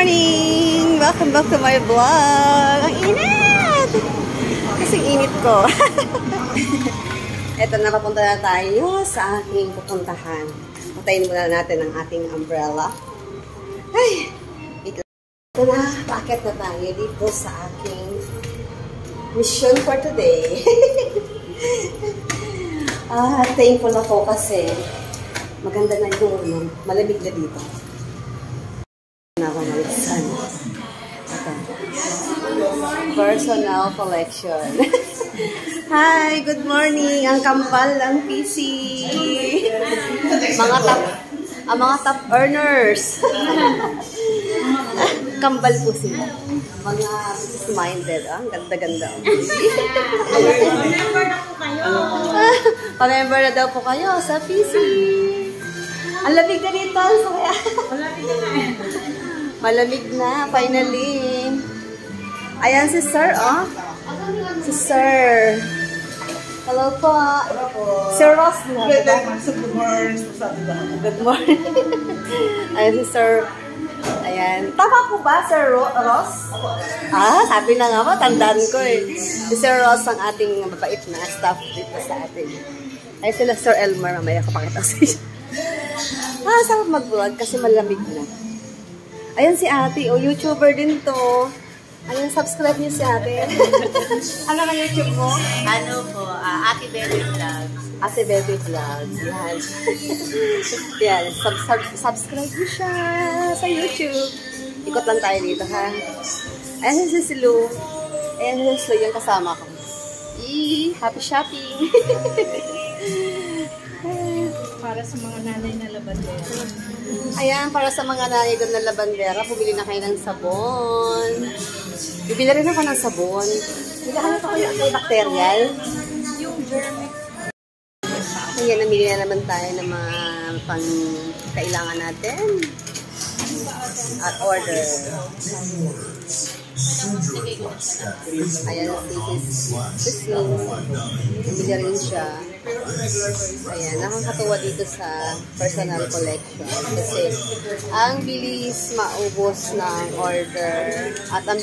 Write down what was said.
morning! Welcome back to my vlog! Ang init! Kasing init ko. Eto na, papunta na tayo sa ating pupuntahan. Patayin muna natin ang ating umbrella. Ay! Ito na, packet na tayo dito sa aking mission for today. Thankful ako kasi maganda na yung malamig na dito. Nakamaligsan. Personal collection. Hi, good morning. Ang kampal ng PC. Mga top earners. Kambal po sila. Mga business-minded. Ang ganda-ganda. Pa-member na po kayo. Pa-member na daw po kayo sa PC. Ang lamig na dito. Malamig na eh. Malamig na, finally. Ayan si Sir, oh. Si Sir. Hello po. Hello po. Sir Ross. Good morning. Good morning. Ayan si Sir. Ayan. Tama po ba, Sir Ross? Sabi na nga po, tandaan ko eh. Si Sir Ross ang ating mabait na staff dito sa atin. Ay sila Sir Elmer, mamaya kapakita sa iyo. Sarap mag-vlog kasi malamig na. Ayan si ate, YouTuber din to. Ayan, subscribe niyo si ate. Ano ka YouTube mo? Ano po, Ate Bebe Vlogs. Ate Bebe Vlogs. Yan. Yan, subscribe niyo siya sa YouTube. Ikot lang tayo dito, ha? Ayan si Silu. Ayan si Silu, yung kasama ko. Happy shopping! Para sa mga nanay na labandera. Ayan, para sa mga nanay doon na labandera, pumili na kayo ng sabon. Bibili rin ako ng sabon. Naghahanap ako yung antibacterial. Yung Germix. Ayan, namili na naman tayo ng mga pang-kailangan natin. At order. Ayan, this is nabili rin siya. Ayan, nakakatuwa dito sa personal collection kasi ang bilis maubos ng order at ang